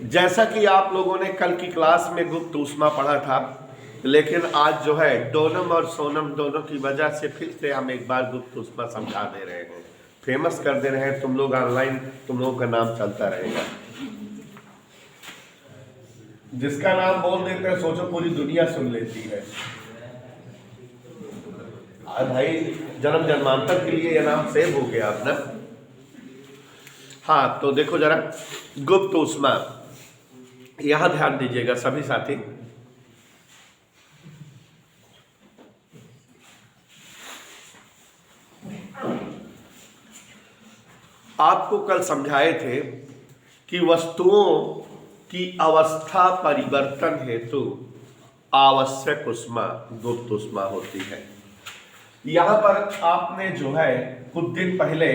जैसा कि आप लोगों ने कल की क्लास में गुप्त ऊष्मा पढ़ा था, लेकिन आज जो है डोनम और सोनम दोनों की वजह से फिर से हम एक बार गुप्त ऊष्मा समझा दे रहे हैं, फेमस कर दे रहे हैं। तुम लोग ऑनलाइन, तुम लोगों का नाम चलता रहेगा। जिसका नाम बोल देते हैं सोचो पूरी दुनिया सुन लेती है। भाई जन्म जन्मांतर के लिए यह नाम सेव हो गया अपना। हाँ, तो देखो जरा गुप्त ऊष्मा, यहां ध्यान दीजिएगा सभी साथी। आपको कल समझाए थे कि वस्तुओं की अवस्था परिवर्तन हेतु आवश्यक ऊष्मा गुप्त ऊष्मा होती है। यहां पर आपने जो है कुछ दिन पहले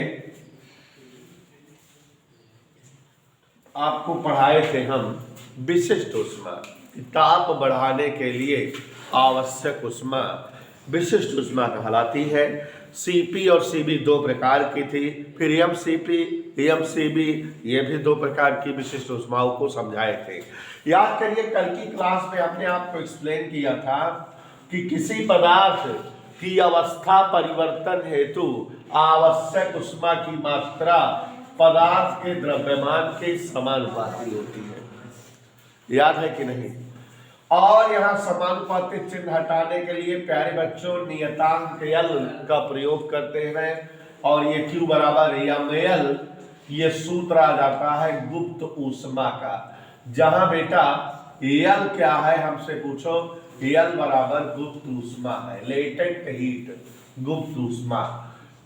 आपको पढ़ाए थे हम विशिष्ट ऊष्मा, ताप बढ़ाने के लिए आवश्यक ऊष्मा विशिष्ट ऊष्मा कहलाती है। सीपी और सीबी दो प्रकार की थी, फिर एमसीपी एमसीबी ये भी दो प्रकार की विशिष्ट ऊष्माओं को समझाए थे। याद करिए कल की क्लास में हमने आपको एक्सप्लेन किया था कि किसी पदार्थ की अवस्था परिवर्तन हेतु आवश्यक ऊष्मा की मात्रा पदार्थ के द्रव्यमान के समानुपाती होती है। याद है कि नहीं? और यहाँ समानुपाती चिन्ह हटाने के लिए प्यारे बच्चों नियतांक एल का प्रयोग करते हैं, और ये Q बराबर ml, ये सूत्र आ जाता है गुप्त ऊष्मा का। जहां बेटा एल क्या है हमसे पूछो, एल बराबर गुप्त ऊष्मा है, लेटेंट हीट, गुप्त ऊष्मा।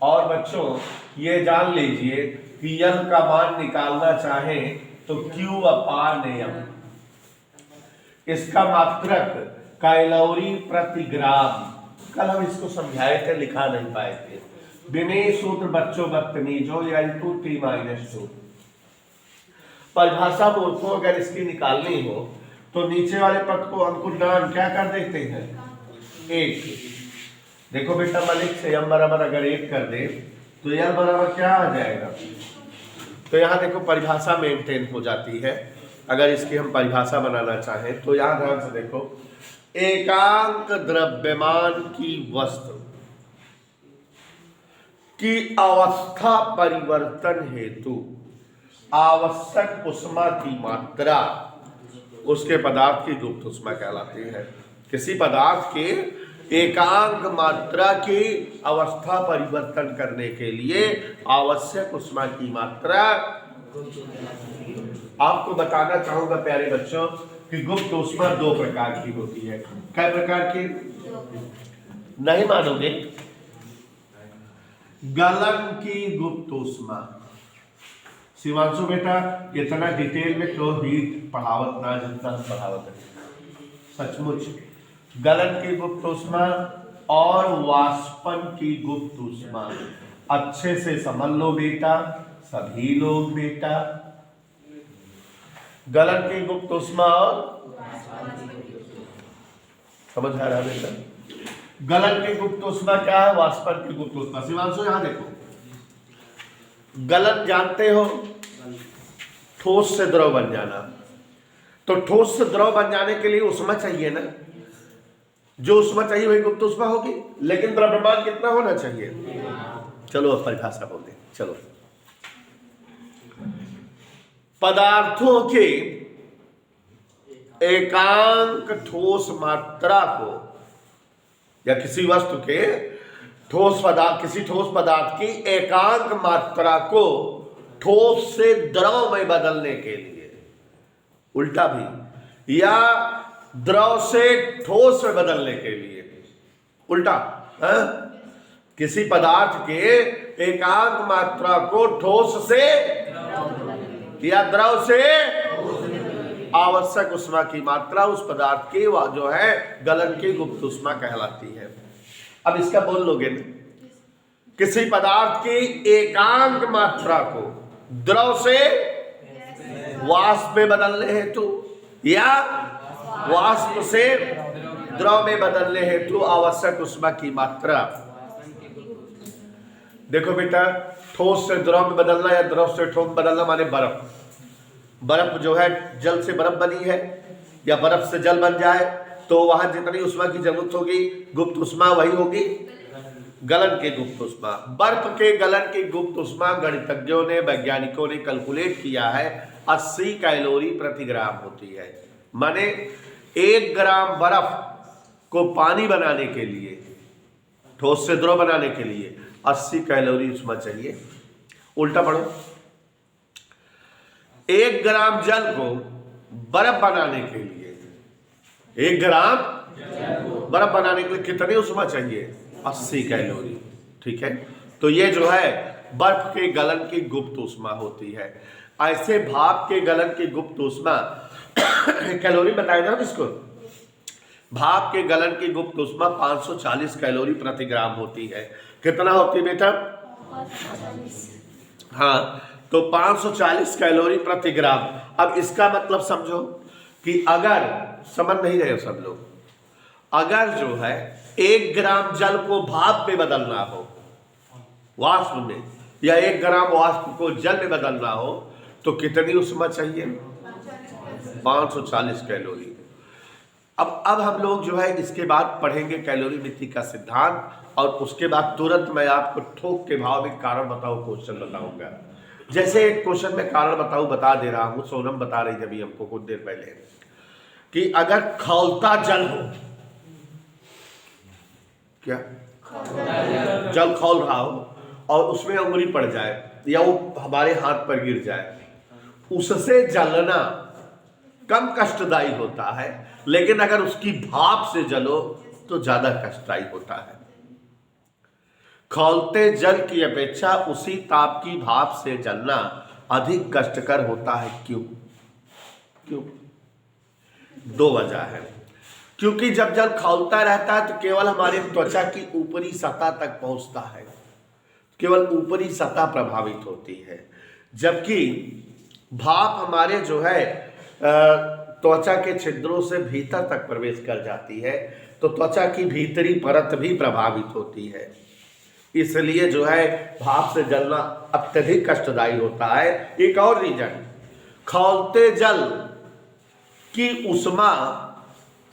और बच्चों ये जान लीजिए कि एल का मान निकालना चाहें तो Q अपान m, इसका मात्रक कैलोरी प्रति ग्राम। कल हम इसको समझाए थे, लिखा नहीं पाए थे। विनय सूत्र बच्चों बदतमीजों N2T-2। परिभाषा मूर्खों अगर इसकी निकालनी हो तो नीचे वाले पद को अंकुरनान क्या कर देते हैं, 1। देखो बेटा मलिक से m बराबर अगर 1 कर दे तो l बराबर क्या आ जाएगा। तो यहाँ देखो परिभाषा मेंटेन हो जाती है। अगर इसकी हम परिभाषा बनाना चाहें तो यहां ध्यान से देखो, एकांक द्रव्यमान की वस्तु की अवस्था परिवर्तन हेतु आवश्यक ऊष्मा की मात्रा उसके पदार्थ की गुप्त ऊष्मा कहलाती है। किसी पदार्थ के एकांक मात्रा की अवस्था परिवर्तन करने के लिए आवश्यक ऊष्मा की मात्रा। आपको बताना चाहूंगा प्यारे बच्चों कि गुप्त ऊष्मा दो प्रकार की होती है। कै प्रकार की? नहीं मानोगे? गलन की गुप्त ऊष्मा। शिवांशु बेटा इतना डिटेल में तो हीट पढ़ावत ना जितना हम पढ़ावत है, सचमुच। गलन की गुप्त ऊष्मा और वाष्पन की गुप्त ऊष्मा अच्छे से समझ लो बेटा, सभी लोग बेटा। गलन की गुप्त ऊष्मा और समझ आ रहा है बेटा? गलन की गुप्त ऊष्मा क्या है, वाष्पन की गुप्त ऊष्मा। शिवांशु यहां देखो, गलन जानते हो, ठोस से द्रव बन जाना। तो ठोस से द्रव बन जाने के लिए ऊष्मा चाहिए ना, जो ऊष्मा चाहिए वही गुप्त ऊष्मा होगी, लेकिन द्रव्यमान कितना होना चाहिए। चलो अब परिभाषा बोल दे। चलो, पदार्थों के एकांक ठोस मात्रा को, या किसी वस्तु के ठोस पदार्थ, किसी ठोस पदार्थ की एकांक मात्रा को ठोस से द्रव में बदलने के लिए, उल्टा भी, या द्रव से ठोस में बदलने के लिए, उल्टा है? किसी पदार्थ के एकांक मात्रा को ठोस से या द्रव से आवश्यक ऊष्मा की मात्रा उस पदार्थ की जो है गलन की गुप्त ऊष्मा कहलाती है। अब इसका बोल लोगे ना, किसी पदार्थ की एकांक मात्रा को द्रव से वाष्प में बदलने हेतु या वाष्प से द्रव में बदलने हेतु आवश्यक ऊष्मा की मात्रा। देखो बेटा, ठोस से द्रव में बदलना या द्रव से ठोस में बदलना माने बर्फ। बर्फ जो है जल से बर्फ बनी है या बर्फ से जल बन जाए तो वहां जितनी उष्मा की जरूरत होगी गुप्त उष्मा वही होगी गलन की गुप्त उष्मा। बर्फ के गलन की गुप्त उष्मा गणितज्ञों ने वैज्ञानिकों ने कैलकुलेट किया है 80 कैलोरी प्रति ग्राम होती है। माने 1 ग्राम बर्फ को पानी बनाने के लिए, ठोस से द्रव बनाने के लिए 80 कैलोरी उष्मा चाहिए। उल्टा पढ़ो, 1 ग्राम जल को बर्फ बनाने के लिए, 1 ग्राम बर्फ बनाने के लिए कितनी उष्मा चाहिए? 80 कैलोरी। ठीक है, तो ये जो है बर्फ के गलन की गुप्त उष्मा होती है। ऐसे भाप के गलन की गुप्त उष्मा कैलोरी बताए ना इसको, भाप के गलन की गुप्त उष्मा 540 कैलोरी प्रति ग्राम होती है। कितना होती है बेटा? हाँ, तो 540 कैलोरी प्रति ग्राम। अब इसका मतलब समझो कि अगर, समझ नहीं रहे हो सब लोग, अगर जो है 1 ग्राम जल को भाप में बदलना हो वाष्प में, या 1 ग्राम वाष्प को जल में बदलना हो तो कितनी उष्मा चाहिए? 540 कैलोरी। अब हम लोग जो है इसके बाद पढ़ेंगे कैलोरी मिति का सिद्धांत, और उसके बाद तुरंत मैं आपको ठोक के भाव में कारण बताओ क्वेश्चन बताऊंगा। जैसे एक क्वेश्चन में कारण बताओ बता दे रहा हूं, सोनम बता रही थी अभी हमको कुछ देर पहले कि अगर खौलता जल हो, क्या जल खौल रहा हो और उसमें उंगली पड़ जाए या वो हमारे हाथ पर गिर जाए, उससे जलना कम कष्टदायी होता है, लेकिन अगर उसकी भाप से जलो तो ज्यादा कष्टदायी होता है। खौलते जल की अपेक्षा उसी ताप की भाप से जलना अधिक कष्टकर होता है। क्यों? क्यों? 2 वजह है। क्योंकि जब जल खौलता रहता है तो केवल हमारे त्वचा की ऊपरी सतह तक पहुंचता है, केवल ऊपरी सतह प्रभावित होती है, जबकि भाप हमारे जो है त्वचा के छिद्रों से भीतर तक प्रवेश कर जाती है, तो त्वचा की भीतरी परत भी प्रभावित होती है। इसलिए जो है भाप से जलना अत्यधिक कष्टदायी होता है। एक और रीजन, खौलते जल की उष्मा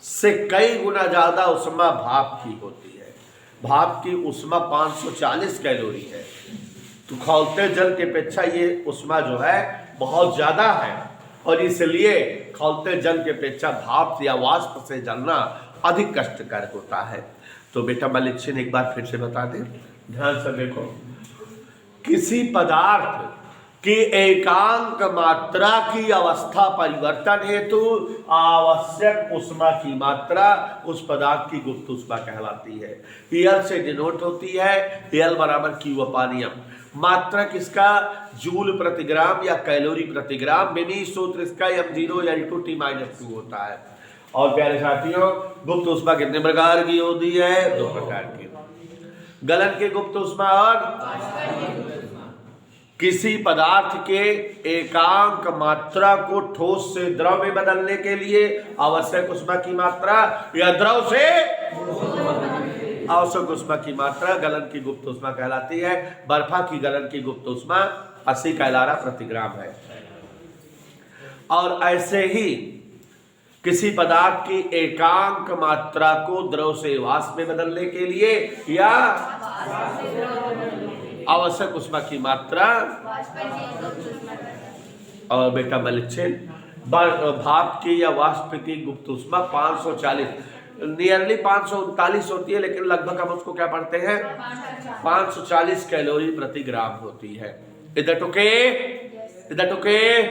से कई गुना ज्यादा उष्मा भाप की होती है। भाप की उष्मा 540 कैलोरी है, तो खौलते जल की अपेक्षा ये उष्मा जो है बहुत ज्यादा है, और इसलिए खौलते जल की अपेक्षा भाप या वाष्प से जलना अधिक कष्टकर होता है। तो बेटा मलिक्षण एक बार फिर से बता दें, ध्यान से देखो। किसी पदार्थ की एकांक मात्रा की अवस्था परिवर्तन हेतु आवश्यक उष्मा की मात्रा उस पदार्थ की गुप्त उष्मा कहलाती है। एल से डिनोट होती है, एल बराबर क्यू अपान एम। मात्रा किसका? जूल प्रतिग्राम या कैलोरी प्रतिग्राम। बेनी सूत्र इसका m0 L2 T-2 होता है। और प्यारे साथियों, गुप्त उष्मा कितने प्रकार की होती है? 2 प्रकार की। गलन की गुप्त उष्मा और किसी पदार्थ के एकांक मात्रा को ठोस से द्रव में बदलने के लिए आवश्यक उष्मा की मात्रा, या द्रव से आवश्यक उष्मा की मात्रा गलन की गुप्त उष्मा कहलाती है। बर्फा की गलन की गुप्त उष्मा 80 कैलोरी प्रति ग्राम है। और ऐसे ही किसी पदार्थ की एकांक मात्रा को द्रव से वाष्प में बदलने के लिए या आवश्यक उष्मा की मात्रा, और बेटा मलिक्षण भाप की या वाष्प की गुप्त उष्मा 540 नियरली 539 होती है, लेकिन लगभग हम उसको क्या पढ़ते हैं 540 कैलोरी प्रति ग्राम होती है। इधर टुके इधर टुके।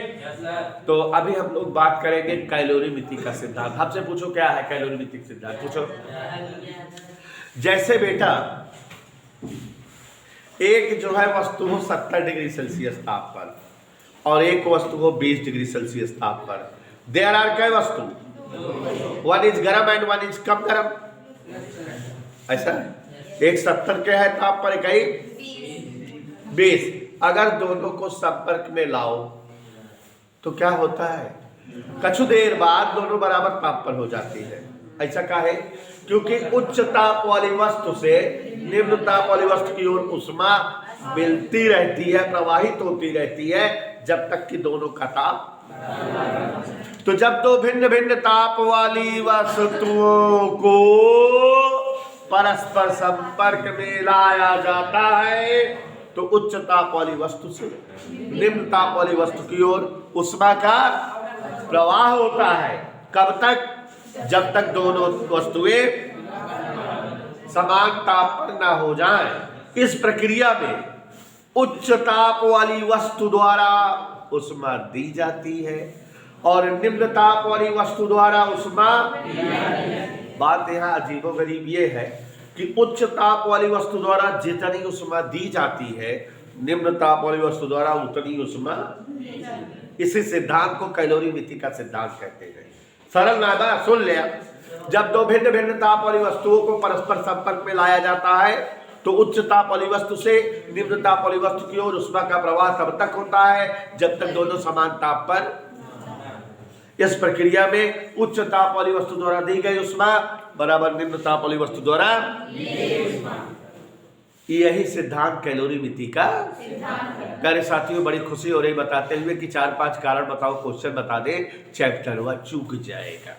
तो अभी हम लोग बात करेंगे कैलोरी मिति का सिद्धांत। आपसे पूछो क्या है कैलोरी मिति का सिद्धांत, पूछो। जैसे बेटा एक जो है वस्तु हो 70 डिग्री सेल्सियस ताप पर और एक वस्तु हो 20 डिग्री सेल्सियस ताप पर। देयर आर कई वस्तु, वन इज गर्म एंड वन इज कम गर्म, ऐसा एक 70 के है ताप पर, एक 20। अगर दोनों को संपर्क में लाओ तो क्या होता है, कुछ देर बाद दोनों बराबर ताप पर हो जाती है। ऐसा क्या है? क्योंकि उच्च ताप वाली वस्तु से निम्न ताप वाली वस्तु की ओर उष्मा मिलती रहती है, प्रवाहित होती रहती है, जब तक कि दोनों का ताप। तो जब दो भिन्न भिन्न ताप वाली वस्तुओं को परस्पर संपर्क में लाया जाता है तो उच्च ताप वाली वस्तु से निम्न ताप वाली वस्तु की ओर उष्मा का प्रवाह होता है। कब तक? जब तक दोनों वस्तुएं समान ताप पर ना हो जाएं। इस प्रक्रिया में उच्च ताप वाली वस्तु द्वारा उष्मा दी जाती है और निम्न ताप वाली वस्तु द्वारा उष्मा। बात यहाँ अजीबोगरीब ये है कि उच्च ताप वाली वस्तु द्वारा जितनी उष्मा दी जाती है, निम्न ताप वाली वस्तु द्वारा उतनी उष्मा। इसी सिद्धांत को कैलोरीमिति का सिद्धांत कहते हैं। सरल नादा सुन लिया। जब दो भिन्न भिन्न ताप वाली वस्तुओं को परस्पर संपर्क में लाया जाता है तो उच्च ताप वाली वस्तु से निम्न ताप वाली वस्तु की ओर उष्मा का प्रवाह तब तक होता है जब तक दोनों समान ताप पर। इस प्रक्रिया में उच्च ताप वाली वस्तु द्वारा दी गई उष्मा बराबर निम्न ताप वाली वस्तु द्वारा। यही सिद्धांत कैलोरीमिति का। प्यारे साथियों, बड़ी खुशी हो रही बताते हुए कि 4-5 कारण बताओ, क्वेश्चन बता दे, चैप्टर 1 चूक जाएगा।